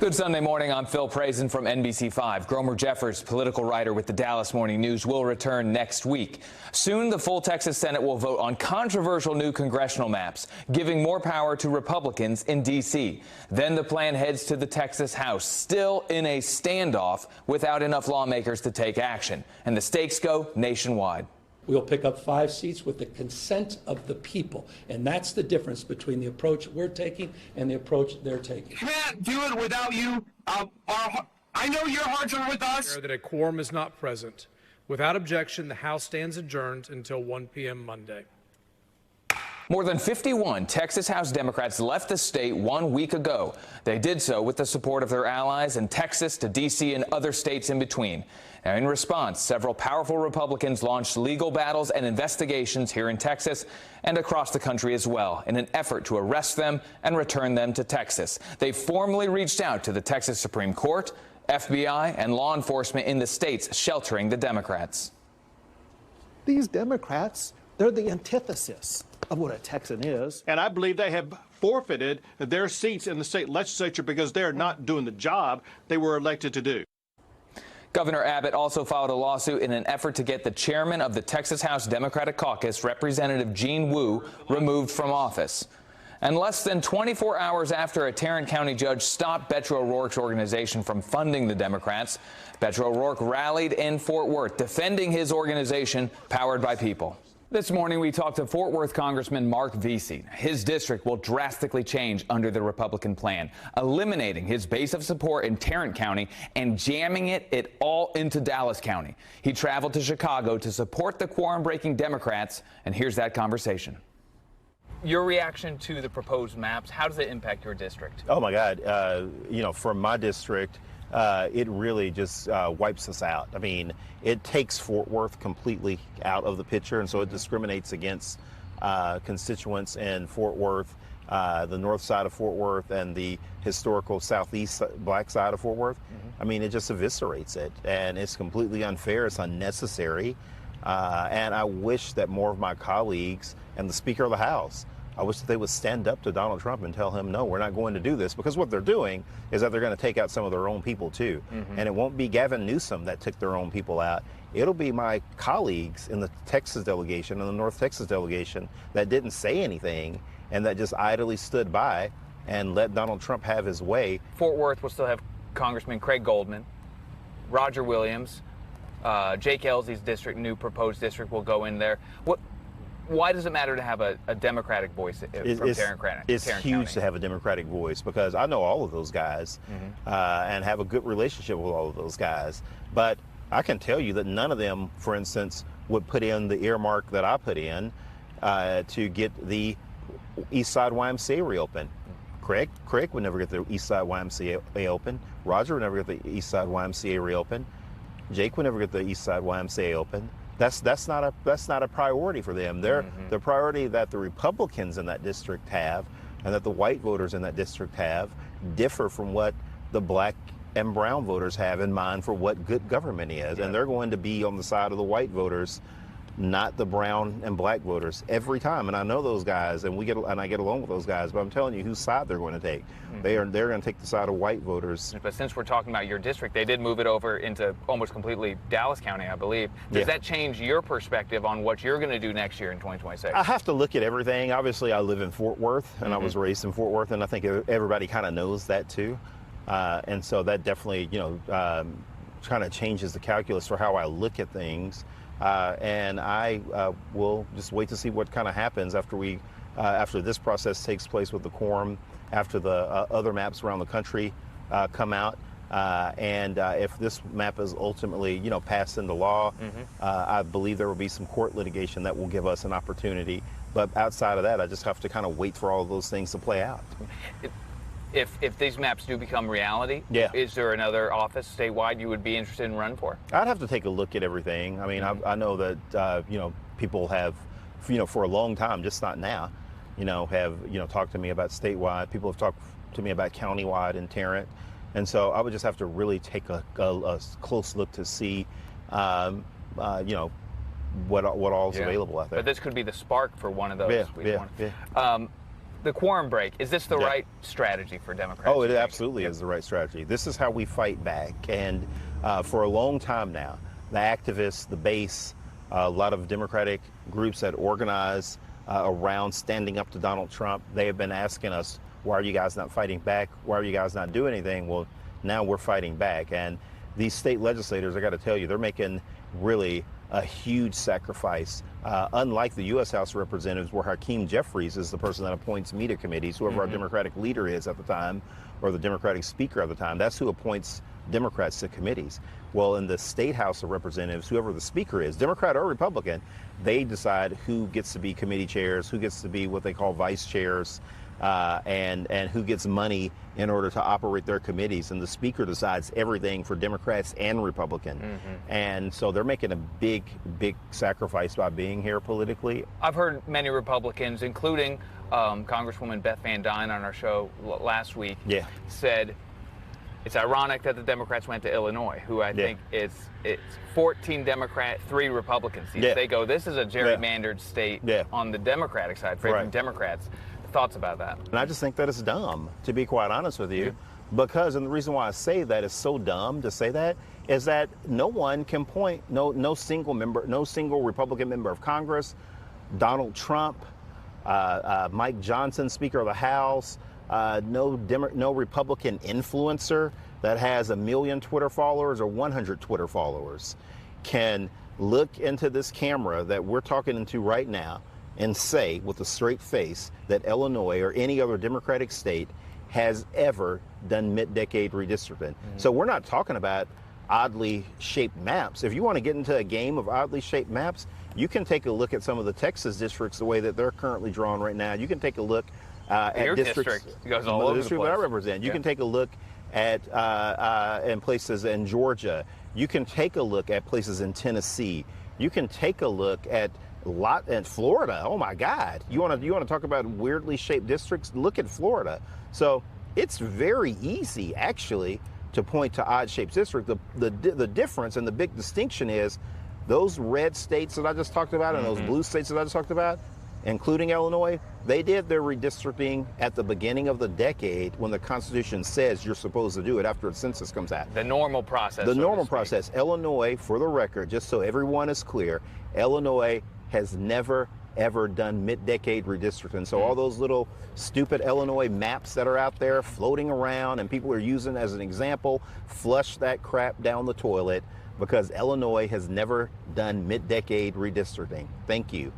Good Sunday morning. I'm Phil Prazen from NBC5. Gromer Jeffers, political writer with the Dallas Morning News, will return next week. Soon, the full Texas Senate will vote on controversial new congressional maps, giving more power to Republicans in D.C. Then the plan heads to the Texas House, still in a standoff without enough lawmakers to take action. And the stakes go nationwide. We'll pick up 5 seats with the consent of the people. And that's the difference between the approach we're taking and the approach they're taking. Can't do it without you. I know your hearts are with us. That a quorum is not present. Without objection, the House stands adjourned until 1 p.m. Monday. More than 51 Texas House Democrats left the state 1 week ago. They did so with the support of their allies in Texas to D.C. and other states in between. Now, in response, several powerful Republicans launched legal battles and investigations here in Texas and across the country as well in an effort to arrest them and return them to Texas. They formally reached out to the Texas Supreme Court, FBI, and law enforcement in the states sheltering the Democrats. These Democrats, they're the antithesis of what a Texan is. And I believe they have forfeited their seats in the state legislature because they're not doing the job they were elected to do. Governor Abbott also filed a lawsuit in an effort to get the chairman of the Texas House Democratic Caucus, Representative Gene Wu, removed from office. And less than 24 hours after a Tarrant County judge stopped Beto O'Rourke's organization from funding the Democrats, Beto O'Rourke rallied in Fort Worth, defending his organization, Powered by People. This morning, we talked to Fort Worth Congressman Marc Veasey. His district will drastically change under the Republican plan, eliminating his base of support in Tarrant County and jamming it all into Dallas County. He traveled to Chicago to support the quorum-breaking Democrats, and here's that conversation. Your reaction to the proposed maps, how does it impact your district? Oh, my God. From my district, it really just wipes us out. I mean, it takes Fort Worth completely out of the picture, and so it discriminates against constituents in Fort Worth, the north side of Fort Worth, and the historical southeast black side of Fort Worth. I mean, it just eviscerates it, and it's completely unfair. It's unnecessary, and I wish that more of my colleagues and the Speaker of the House, I wish that they would stand up to Donald Trump and tell him, no, we're not going to do this, because what they're doing is that they're going to take out some of their own people, too. And it won't be Gavin Newsom that took their own people out. It'll be my colleagues in the Texas delegation and the North Texas delegation that didn't say anything and that just idly stood by and let Donald Trump have his way. Fort Worth will still have Congressman Craig Goldman, Roger Williams, Jake Elsey's district, new proposed district, will go in there. Why does it matter to have a Democratic voice from Tarrant County? It's huge to have a Democratic voice, because I know all of those guys and have a good relationship with all of those guys. But I can tell you that none of them, for instance, would put in the earmark that I put in to get the East Side YMCA reopened. Craig would never get the East Side YMCA open. Roger would never get the East Side YMCA reopened. Jake would never get the East Side YMCA open. That's not a priority for them. The priority that the Republicans in that district have, and that the white voters in that district have, differ from what the black and brown voters have in mind for what good government is. And they're going to be on the side of the white voters, not the brown and black voters, every time. And I know those guys, and I get along with those guys, but I'm telling you whose side they're going to take. They're going to take the side of white voters. But since we're talking about your district, they did move it over into almost completely Dallas County, I believe. Does that change your perspective on what you're going to do next year in 2026? I have to look at everything. Obviously, I live in Fort Worth, and I was raised in Fort Worth, and I think everybody kind of knows that too. And so that definitely, kind of changes the calculus for how I look at things. And I will just wait to see what kind of happens after this process takes place with the quorum, after the other maps around the country come out, and if this map is ultimately, passed into law. I believe there will be some court litigation that will give us an opportunity. But outside of that, I just have to kind of wait for all of those things to play out. If these maps do become reality, is there another office statewide you would be interested in running for? I'd have to take a look at everything. I mean, I know that, people have, for a long time, just not now, have, talked to me about statewide. People have talked to me about countywide and Tarrant. And so I would just have to really take a close look to see, what all is available out there. But this could be the spark for one of those. the quorum break. Is this the right strategy for Democrats? Oh, it absolutely is the right strategy. This is how we fight back. And for a long time now, the activists, the base, a lot of Democratic groups that organize around standing up to Donald Trump, they have been asking us, why are you guys not fighting back? Why are you guys not doing anything? Well, now we're fighting back. And these state legislators, I got to tell you, they're making really a huge sacrifice. Unlike the U.S. House of Representatives, where Hakeem Jeffries is the person that appoints me to committees, whoever our Democratic leader is at the time, or the Democratic speaker at the time, that's who appoints Democrats to committees. Well, in the state House of Representatives, whoever the speaker is, Democrat or Republican, they decide who gets to be committee chairs, who gets to be what they call vice chairs, and who gets money in order to operate their committees. And the speaker decides everything for Democrats and Republican. And so they're making a big, big sacrifice by being here politically. I've heard many Republicans, including Congresswoman Beth Van Dyne on our show last week, said it's ironic that the Democrats went to Illinois, who I think it's 14 Democrat, 3 Republican seats. They go, this is a gerrymandered state on the Democratic side, favoring Democrats. Thoughts about that? And I just think that it's dumb, to be quite honest with you, because, and the reason why I say that is so dumb to say that, is that no one can point, no single Republican member of Congress, Donald Trump, Mike Johnson, Speaker of the House, no Republican influencer that has 1 million Twitter followers or 100 Twitter followers can look into this camera that we're talking into right now and say with a straight face that Illinois or any other Democratic state has ever done mid-decade redistricting. So we're not talking about oddly shaped maps. If you want to get into a game of oddly shaped maps, you can take a look at some of the Texas districts the way that they're currently drawn right now. You can take a look at districts. Goes all over the place. That I represent. You can take a look at in places in Georgia. You can take a look at places in Tennessee. You can take a look at in Florida. Oh my God! You want to talk about weirdly shaped districts? Look at Florida. So it's very easy, actually, to point to odd-shaped districts. The difference and the big distinction is those red states that I just talked about and those blue states that I just talked about, including Illinois, they did their redistricting at the beginning of the decade when the Constitution says you're supposed to do it after the census comes out. The normal process. The normal process. Illinois, for the record, just so everyone is clear, Illinois has never, ever done mid-decade redistricting. So all those little stupid Illinois maps that are out there floating around and people are using as an example, flush that crap down the toilet, because Illinois has never done mid-decade redistricting. Thank you.